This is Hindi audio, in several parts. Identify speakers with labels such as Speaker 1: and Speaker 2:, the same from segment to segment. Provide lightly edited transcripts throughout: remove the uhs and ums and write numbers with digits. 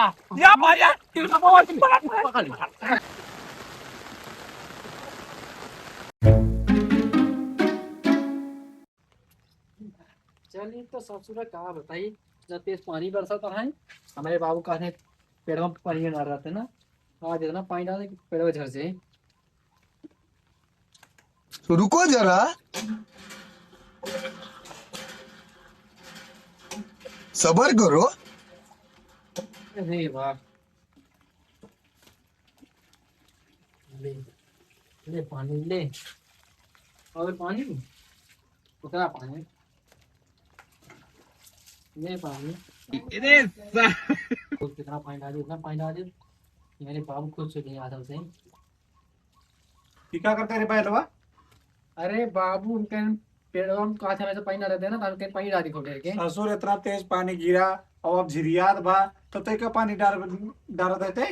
Speaker 1: या भैया पकड़ लिया।
Speaker 2: चलिए तो ससुर कहा बताई, जब तेज पानी बरसा तो है हमारे बाबू का पेड़ों में पानी डाल रहे थे ना, आज इतना पानी डाले कि पेड़ों झड़ से।
Speaker 3: तो रुको जरा, सबर करो।
Speaker 2: अरे वाह, ले ले पानी ले, और पानी उतना पानी ले पानी, कितना पानी डाले उतना पानी डाले। मेरे बाबू खुद से नहीं आता से।
Speaker 1: क्या करते रे पहलवा?
Speaker 2: अरे बाबू उनके पेड़ों में कहा था पानी डालते हैं ना, तो उनके पानी डाली खोल के।
Speaker 1: ससुर इतना तेज पानी गिरा और अब झिरियात बा तो ते का पानी डाल देते।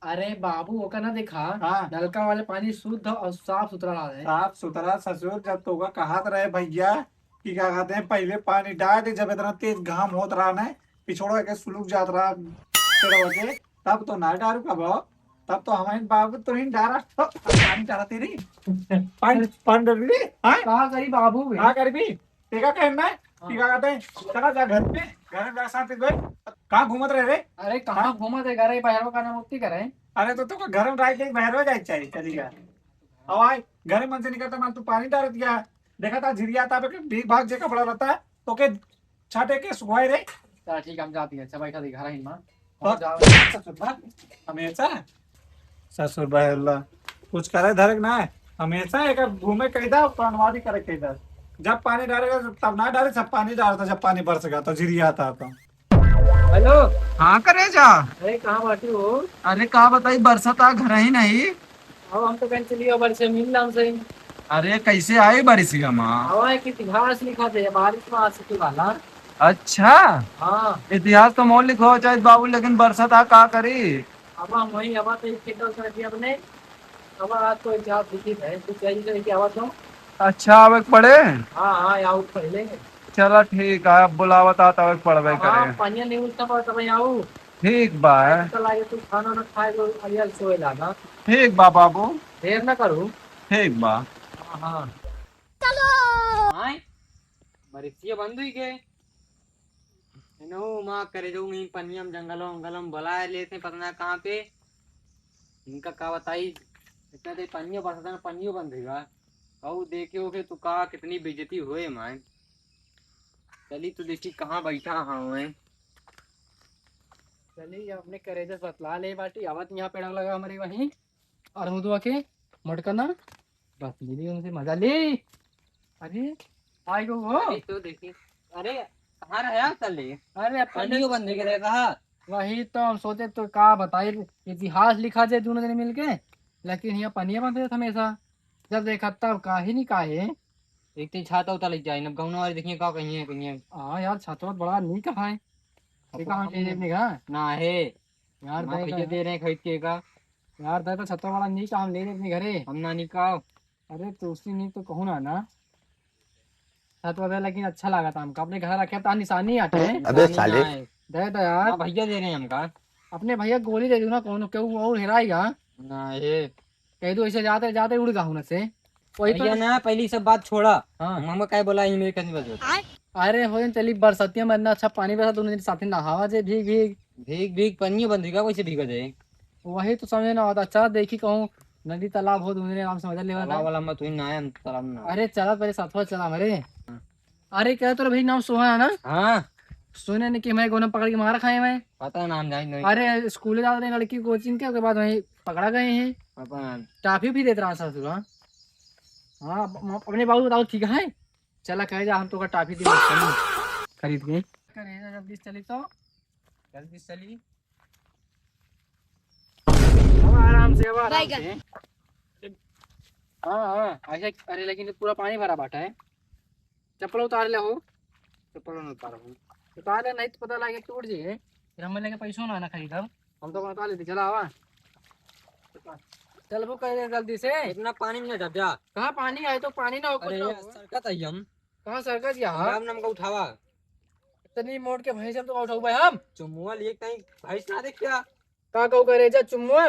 Speaker 2: अरे बाबू वो का ना देखा,
Speaker 1: हाँ।
Speaker 2: नलका वाले पानी शुद्ध और साफ सुथरा आ है।
Speaker 1: साफ सुथरा ससुर जब तो कहा रहे भैया कि क्या कहते हैं पहले पानी डाल दे, जब इतना तेज घाम होत रहा ना पिछोड़ा के सुलूक जात रहा पेड़वा के, तब तो ना डारू कब, तब तो हमारे बाबू तो नहीं डारा तो पानी डालती रही। पानी पानी डाल रही। हाँ
Speaker 2: कहा करी बाबू बे?
Speaker 1: हाँ करबी तेरा कहना है कि क्या कहते हैं चला जा घर पे, घर में जा शांति से। कहाँ घूमत रहे रे?
Speaker 2: अरे कहाँ घूमा थे, घर बाहर का नाम मुक्ति करे।
Speaker 1: अरे तो घर में रह के बाहर हो जाए चाहिए चली गया। अब आए घर में मन से निकलता मान तू पानी डाल दिया, देखा था झिरिया था भीग भाग जे कपड़ा रहता है तो के छाटे के सुखाए रे।
Speaker 2: चल ठीक है, हम जाती है, सब बैठा दिखा रही माँ।
Speaker 1: हमेशा ससुर बहला कुछ करे धरक ना है, हमेशा एक घूमे कहीं पनवादी करे कहीं। जब पानी डालेगा तब ना डाले, सब पानी डालता जब पानी बरसेगा तो झिरिया आता तो।
Speaker 2: हेलो,
Speaker 3: हाँ करे जा।
Speaker 2: अरे कहाँ बैठी हो?
Speaker 3: अरे कहा बताई, बरसात आ घर ही नहीं।
Speaker 2: अब हम तो कहीं चलिए बारिश से मिल रहा हमसे।
Speaker 3: अरे कैसे आई बारिश का माँ?
Speaker 2: हवा की इतिहास लिखा थे बारिश में आ सके वाला।
Speaker 3: अच्छा,
Speaker 2: हाँ,
Speaker 3: इतिहास तो मौलिक हो चाहे बाबू, लेकिन बरसात आ का करी।
Speaker 2: अब हम वही हवा तो खेतों कर दिया अपने। हवा आज तो इतिहास लिखित है, कुछ चाहिए कि हवा तो।
Speaker 3: अच्छा अब एक पढ़े।
Speaker 2: हाँ हाँ, आओ पहले।
Speaker 3: चलो ठीक है, अब बुलावत आता है पढ़वे
Speaker 2: हाँ,
Speaker 3: करे।
Speaker 2: पानी नहीं उठता पर तब आओ।
Speaker 3: ठीक बा है।
Speaker 2: कल आगे तू खाना ना खाए तो अलियल सोए लाना।
Speaker 3: ठीक बा बाबू।
Speaker 2: देर ना करूँ।
Speaker 3: ठीक बा।
Speaker 2: हाँ हाँ चलो। हाँ, बरिसिया बंद हुई के नो माँ करे जो नहीं, पनियम जंगलों अंगलों बुलाए लेते पता ना कहाँ पे। इनका का बताई, इतना देर पनिया बरसता ना पनियो बंद होगा। और देखे हो के तू का कितनी बेइज्जती हुए माँ। चली तो देखी कहाँ बैठा हाँ मैं। चलिए अपने करेजा बतला ले बाटी, आवत यहाँ पेड़ लगा हमारे वहीं और हुआ के मटकना बस ली उनसे मजा ली। अरे आई गो हो तो देखी। अरे कहाँ रहा चले? अरे पानी बंद के कहा। वही तो हम सोचे तो का बताए, इतिहास लिखा जाए दोनों जने मिलके, लेकिन यहाँ पनिया बंद रहता हमेशा। जब देखा तब काहे नहीं काहे। एक तो छाता उता लग जाए ना गाँव वाले देखिए का कहीं है कहीं है। हाँ यार छाता बड़ा नहीं कहा है, कहाँ देखने का ना है यार। पैसे दे रहे हैं खरीद के का यार, दे तो छत्ता वाला नहीं काम ले अपने घरे हम ना निकाल। अरे तो उसी नहीं तो कहूँ ना छत वगैरह, लेकिन अच्छा लगा था हमका, अपने घर रखे था निशानी हटे।
Speaker 3: अबे साले।
Speaker 2: दे दो यार, भैया दे रहे हैं हमका। अपने भैया गोली दे दो ना, कौन क्यों और हेराएगा ना ये। कह दो ऐसे जाते जाते उड़ गा हूं से। वही भैया ना पहली सब बात छोड़ा। हाँ मामा क्या बोला ये मेरे कहीं बजे। अरे हो चली बरसातियों में इतना अच्छा पानी बरसा, दोनों दिन साथ नहावा जे भीग भीग भीग भीग पनिया बंद होगा वैसे भीगा जाए। वही तो समझ ना आता। अच्छा देखी कहूँ नदी तालाब हो तुम्हें नाम समझ ले वाला मत तू ना है तालाब ना। अरे चला पहले साथ चला मेरे। अरे क्या तो भाई नाम सोहा है ना? हाँ सुने नहीं कि मैं गोना पकड़ के मार खाए मैं पता नाम जान नहीं। अरे स्कूल जा रहे लड़की कोचिंग के बाद वहीं पकड़ा गए हैं। टाफी भी देते रहा ससुर। हाँ अपने बाबू बताओ ठीक है, चला कहे जा हम तो का टाफी दी खरीद के करे। जल्दी चली तो जल्दी चली, अब आराम से अब आराम से। हाँ हाँ ऐसे। अरे लेकिन पूरा पानी भरा बाटा है। चप्पल उतार ले हो, चप्पल उतार ले नहीं तो पता लगे टूट जाए, फिर हमें लेके पैसों ना खरीद। हम तो उतार लेते चला आवा। चल वो कह जल्दी से, इतना पानी में डब जा। कहाँ पानी आए तो पानी ना हो। अरे सरकत आई हम कहाँ सरकत यहाँ नाम का उठावा तनी मोड़ के भैंस तो उठाऊ भाई हम चुम्मुआ लिए कहीं भैंस ना देख क्या का कहू करे जा चुम्मुआ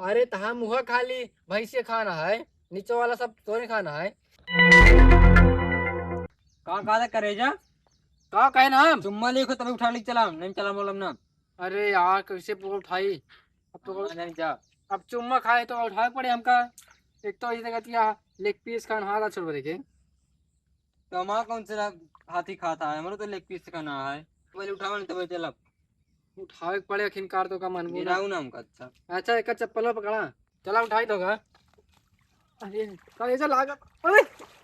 Speaker 2: अरे तहा मुहा खाली भैंस खाना है नीचे वाला सब तोरे खाना है का करे जा का कहे ना हम चुम्मा लिखो तभी उठा ले चला नहीं चला बोलम ना अरे यार कैसे पूरा उठाई अब तो नहीं जा अब चुम्मा खाए तो उठाए पड़े हमका एक तो ऐसे कहती है लेग पीस खाना हाथ छोड़ देखे तो हमारा कौन सा हाथी खाता है हमारा तो लेग पीस खाना है पहले उठावा नहीं तब चला उठावे पड़े खिनकार तो का मन गिराऊ ना हमका अच्छा एक चप्पल पकड़ा चला उठाई तो का अरे का ऐसा लागत अरे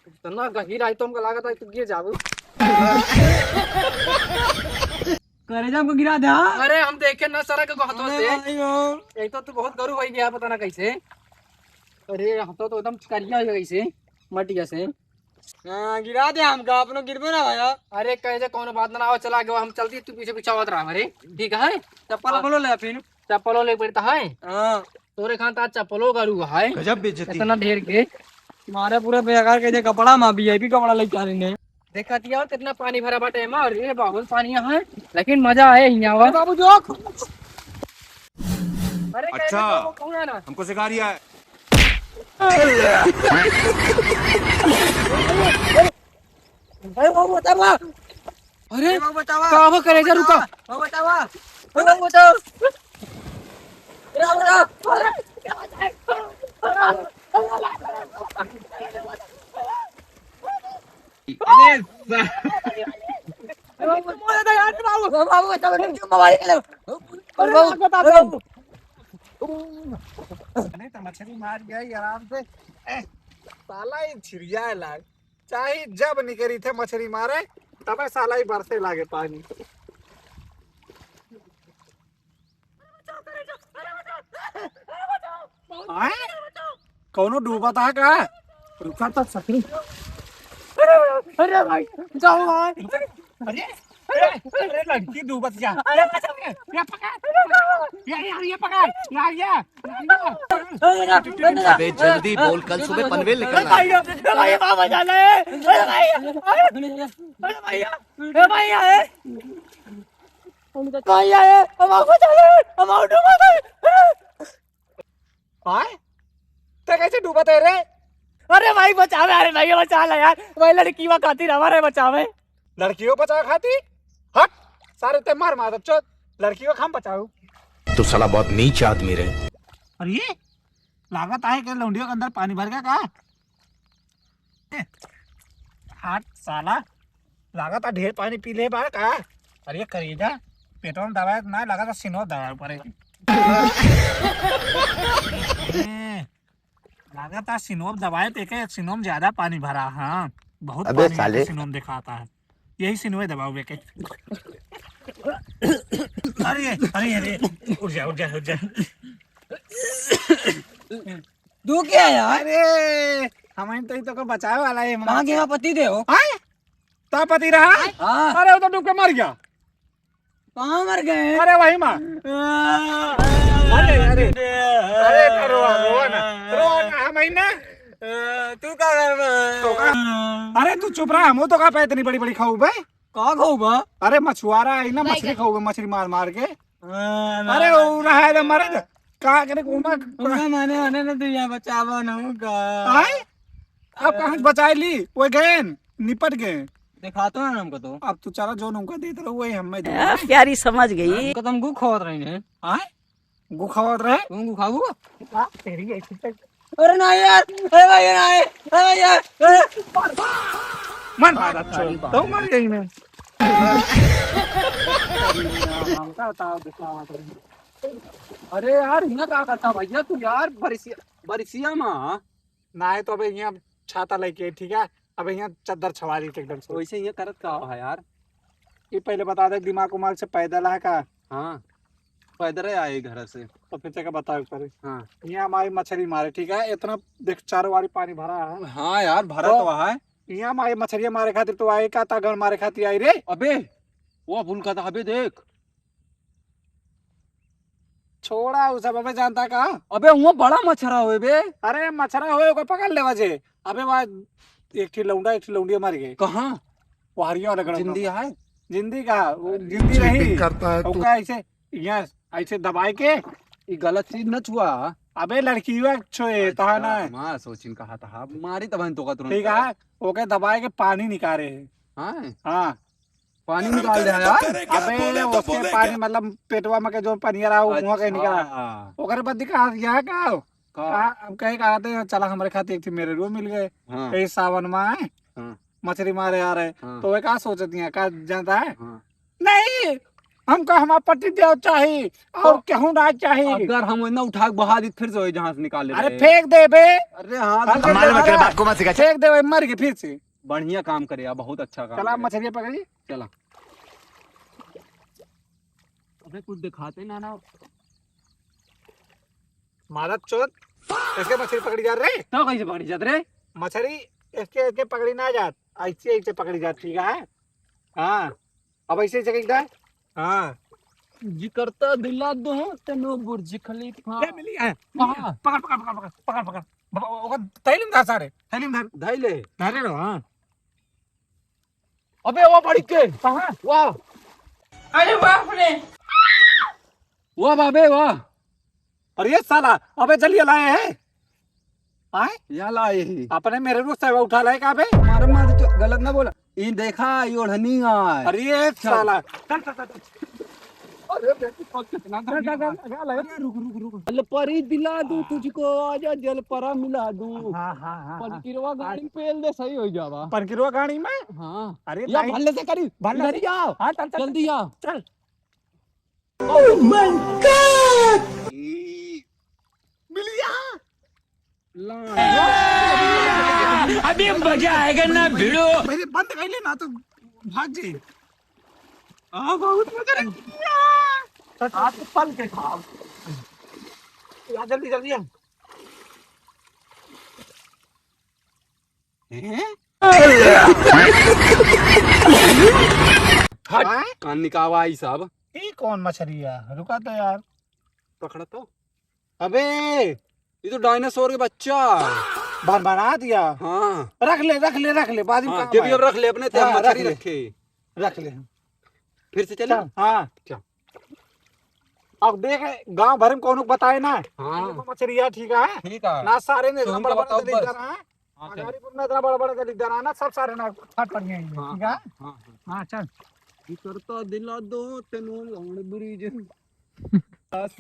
Speaker 2: इतना गहीर आई तो हमको लागत है तू गिर जाबू करे जा हमको गिरा दे अरे हम देखे ना सड़क को हाथों से एक तो तू बहुत गरू होई गया पता ना कैसे अरे हाथों तो एकदम करिया हो कैसे मटिया से गिरा दे हमका अपनो गिरबे ना भैया अरे कहे कौन बात ना आओ चला गया हम चलती तू पीछे पीछे आवत रहा हमारे ठीक है चप्पल बोलो ले फिर चप्पलो ले पड़ता है हां तोरे खाता चप्पलो करू है गजब बेइज्जती इतना ढेर के तुम्हारे पूरा बेकार के कपड़ा में वीआईपी कपड़ा लेके आ रहे ने देखा दिया कितना पानी भरा बाटे में और ये बहुत पानी है लेकिन मजा है यहां बाबू जो अरे
Speaker 4: अच्छा
Speaker 2: कौन है ना
Speaker 4: हमको सिखा रिया है
Speaker 2: अरे बाबू बतावा अरे बाबू बतावा का करे जा रुका बाबू बतावा बाबू बताओ
Speaker 1: नहीं तो मछली मार गया ही आराम से साला ही छिड़िया लाग चाहे जब निकली थे मछली मारे तब साला ही बरसे लागे पानी कौनो डूबा था का रुका तो सही अरे भाई जाओ भाई अरे अरे लड़की डूबत जा अरे ये पकड़ ये पकड़
Speaker 4: अबे जल्दी बोल कल सुबह पनवेल निकलना है
Speaker 2: भाई बाबा जाना है अरे भैया है भैया है हम आपको चले हम आउट डूबा गए
Speaker 1: हाय तो कैसे डूबा थे रे
Speaker 2: अरे भाई बचावे अरे भैया बचा ले यार भाई लड़की वा खातिर हमारे बचावे
Speaker 1: लड़कियों बचा खाती हट सारे ते मार मार चोट लड़कियों हम बचाओ
Speaker 4: तो साला बहुत नीच आदमी रहे
Speaker 1: अरे ये लागत है कि लौंडियों के अंदर पानी भर गया का हट साला लागत है ढेर पानी पी ले बा का अरे करीजा पेट्रोल में दबाया ना लगा तो सिनो दबाया ऊपर लागत है सिनोम दबाए थे के सिनोम ज्यादा पानी भरा हाँ बहुत
Speaker 4: अबे
Speaker 1: पानी
Speaker 4: साले।
Speaker 1: सिनोम दिखाता है यही सिनोए दबाओ बेके अरे अरे अरे उठ जा उठ जा उठ जा
Speaker 2: तू क्या यार
Speaker 1: अरे हमें तो को बचावे वाला है
Speaker 2: कहां गया पति दे हो
Speaker 1: हां ता पति रहा
Speaker 2: हां
Speaker 1: अरे वो तो डूब के मर गया
Speaker 2: कहां मर गए
Speaker 1: अरे वही मां अरे अरे अरे रो ना हम ना
Speaker 2: तू का
Speaker 1: तो का अरे तू चुप रहा हम तो का पे इतनी बड़ी बड़ी खाऊ बे
Speaker 2: का खाऊबा
Speaker 1: अरे मछुआरा है ना मछली खाऊ मछली मार मार के अरे वो रहा है मरे का करे कोना
Speaker 2: कोना माने आने ना तू यहां बचावा ना का
Speaker 1: हाय अब कहां से बचाई ली वो गए निपट गए
Speaker 2: दिखातो ना हमको तो
Speaker 1: अब तू चला जो उनका देते रहो वही हमें दे
Speaker 5: प्यारी समझ गई
Speaker 2: कदम गु खोद रहे हैं
Speaker 1: हाय गुखावत रहे
Speaker 2: तुम गु खाऊ
Speaker 1: तेरी ऐसी तक
Speaker 2: अरे ना यार अरे भाई ना अरे यार
Speaker 1: मन मारा तो मर गई मैं
Speaker 2: अरे यार यहाँ क्या करता भैया तू यार बरिसिया माँ
Speaker 1: ना है तो अबे यहाँ छाता लेके ठीक है अबे यहाँ चद्दर छवा दी थी एकदम से
Speaker 2: वैसे ये करत का है यार
Speaker 1: ये पहले बता दे दिमाग उमाग से पैदल है का
Speaker 2: हाँ पैदल आए घर से
Speaker 1: तो फिर से बताओ करे
Speaker 2: हाँ
Speaker 1: यहाँ हमारी मछली मारे ठीक है इतना देख चारों वाली पानी भरा है
Speaker 2: हाँ यार भरा तो है
Speaker 1: यहाँ हमारी मछलियां मारे खातिर तो आए का तागण मारे खातिर आई रे
Speaker 2: अबे वो भूल का था अबे देख
Speaker 1: छोड़ा उस सब अबे जानता का
Speaker 2: अबे वो बड़ा मछरा हुए बे
Speaker 1: अरे मछरा होए को पकड़ ले वजे अबे वहाँ एक लौंडा एक लौंडिया मर गए
Speaker 2: कहाँ
Speaker 1: वो हरिया वाला गड़ा
Speaker 2: जिंदी है
Speaker 1: जिंदी का वो जिंदी रही करता है तू ऐसे यहाँ ऐसे दबाए के
Speaker 3: ये गलत चीज न छुआ।
Speaker 1: अबे लड़की हुआ छोए तहा ना
Speaker 3: मां सोचिन कहा था मारी तबन तो का तुरंत।
Speaker 1: ठीक है ओके दबाए के पानी निकाले
Speaker 3: हां
Speaker 1: हाँ
Speaker 3: पानी निकाल दे यार।
Speaker 1: अबे उसके पानी मतलब पेटवा में के जो पनिया रहा वो मुंह के निकला ओकर बाद दिखा यहाँ का हम कहे कहते चला हमारे खाते एक थी मेरे रो मिल गए कहीं सावन में आए मछली मारे आ रहे तो वे कहा सोचती है का जानता है नहीं हमको हमारा पट्टी दे चाहिए और कहूँ ना चाहिए।
Speaker 3: अगर हम ना उठा के बहा दी फिर से जहां से निकाल ले।
Speaker 1: अरे फेंक दे बे।
Speaker 3: अरे हाँ
Speaker 4: बात को मत सिखा।
Speaker 1: फेंक दे मर गए फिर से।
Speaker 3: बढ़िया काम करे यार बहुत अच्छा काम।
Speaker 1: चला मछलियाँ पकड़ी
Speaker 3: चला। अबे कुछ दिखाते ना ना
Speaker 1: मादक चोद इसके मछली पकड़ी जा रहे
Speaker 3: तो कैसे पकड़ी जात रे
Speaker 1: मछली इसके पकड़ी ना जात ऐसे ऐसे पकड़ी जात ठीक है हाँ अब ऐसे चकेगा हाँ
Speaker 3: जी करता दिला दो तनो बुर्ज खलीफा
Speaker 1: ले मिली है पकड़ पकड़ पकड़ पकड़ पकड़ पकड़ ओका थैली में धर सारे थैली में धर
Speaker 3: धैले
Speaker 1: धरे लो हाँ
Speaker 3: अबे वो बड़ी के
Speaker 1: कहाँ
Speaker 3: वाह
Speaker 2: अरे बाप रे
Speaker 3: वाह बाबे वाह।
Speaker 1: और ये साला अबे चलिए लाए है आए
Speaker 3: यहाँ लाए
Speaker 1: अपने मेरे रूप से उठा लाए कहाँ पे
Speaker 3: हमारे माँ तो गलत ना बोला ये देखा ये ओढ़नी है।
Speaker 1: अरे ये साला चल चल चल
Speaker 3: जल परी दिला दूं तुझको आजा जल परा मिला दूं।
Speaker 1: हाँ हाँ हाँ
Speaker 3: पंकिरवा गाड़ी पेल दे सही हो जावा।
Speaker 1: पंकिरवा गाड़ी में
Speaker 3: हाँ
Speaker 1: अरे
Speaker 3: या
Speaker 1: नहीं।
Speaker 3: भल्ले से करी
Speaker 1: भल्ले
Speaker 3: इधर ही आओ
Speaker 1: हाँ चल चल
Speaker 3: जल्दी आओ
Speaker 1: चल
Speaker 2: अभी मजा आएगा ना भिड़ो।
Speaker 1: पहले बंद कर लेना तो भाग जी बहुत मजा आप पल के खाओ या जल्दी जल्दी
Speaker 3: कान निकावा आई साहब
Speaker 1: ये कौन मछली है रुका तो यार
Speaker 3: पकड़ा तो
Speaker 1: अबे
Speaker 3: ये तो डायनासोर के बच्चा।
Speaker 1: बना दिया
Speaker 3: हाँ
Speaker 1: रख ले बाद में काम
Speaker 3: ये भी अब
Speaker 1: आएगा।
Speaker 3: रख ले अपने ते
Speaker 1: हाँ,
Speaker 3: मछली
Speaker 1: रख ले।
Speaker 3: रखे
Speaker 1: रख ले
Speaker 3: फिर से चले।
Speaker 1: हाँ
Speaker 3: चल।
Speaker 1: अब देख गांव भर में कौन बताए ना
Speaker 3: हाँ
Speaker 1: मछली है ठीक है
Speaker 3: ठीक है
Speaker 1: ना सारे ने
Speaker 3: तो
Speaker 1: बड़ा
Speaker 3: हमको
Speaker 1: बड़ा
Speaker 3: बताओ
Speaker 1: दलित
Speaker 3: बस।
Speaker 1: है
Speaker 3: हाँ, चल।
Speaker 1: अगारीपुर में इतना बड़ा बड़ा दलित है ना सब सारे ना फट पड़ गए हैं,
Speaker 3: हाँ,
Speaker 1: ठीक है
Speaker 3: हाँ
Speaker 1: हाँ चल
Speaker 3: ये करता दिला दो तेनो लौंड ब्रिज।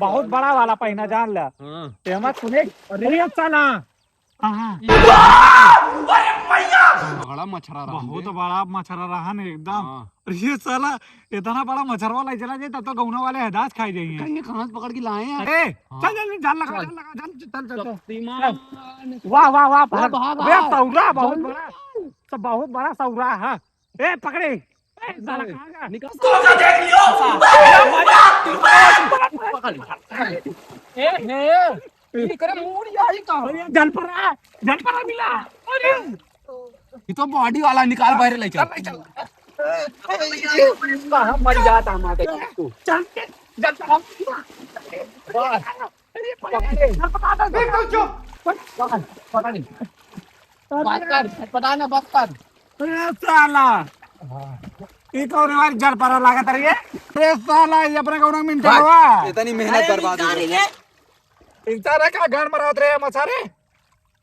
Speaker 1: बहुत बड़ा वाला पहना जान ला
Speaker 3: हाँ
Speaker 1: ते मत सुने अरे अच्छा ना हाँ
Speaker 3: बड़ा मछरा रहा
Speaker 1: बहुत बड़ा मछरा रहा ना एकदम
Speaker 3: हाँ
Speaker 1: और ये साला इतना बड़ा मच्छर वाला चला जाए तब तो गौना वाले हदास खाई जाएंगे
Speaker 3: कहीं कहाँ से पकड़ के लाए हैं।
Speaker 1: अरे
Speaker 3: हाँ।
Speaker 1: चल जल्दी जाल लगा चल चल चल
Speaker 3: शक्तिमान
Speaker 1: वाह वाह वाह
Speaker 3: भाग, भाग,
Speaker 1: अबे
Speaker 3: भाग।
Speaker 1: सौरा बहुत बड़ा सब बहुत बड़ा सौरा है ए पकड़े ए साला कहाँ गया
Speaker 3: निकाल
Speaker 1: ये करे मूड यार कहां जल पड़ा मिला अरे
Speaker 3: ये तो बॉडी वाला निकाल बाहर ले चल।
Speaker 1: कहां मर जाता हमारे चल के जल पड़ा अरे पकड़ दे चुप पता नहीं बात कर पता ना बात कर अरे साला ये कौन है जल पड़ा लागत रही है अरे साला ये अपने कौन मिनट हुआ
Speaker 3: इतनी मेहनत बर्बाद हो गई।
Speaker 1: इंसान का घर मरात रहे मछारे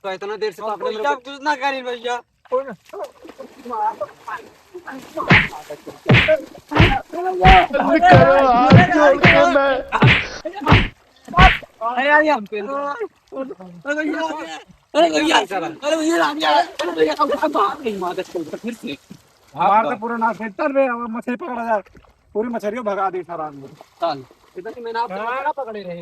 Speaker 3: तो इतना देर से तो आपने मेरे को
Speaker 2: कुछ ना करी भैया। अरे यार हम पे अरे भैया अरे भैया फिर से
Speaker 1: मार तो पूरा ना सेटर रे मछली पकड़ा जाए पूरी मछलियों भगा दी सारा
Speaker 2: चल इधर मैंने आप पकड़े रहे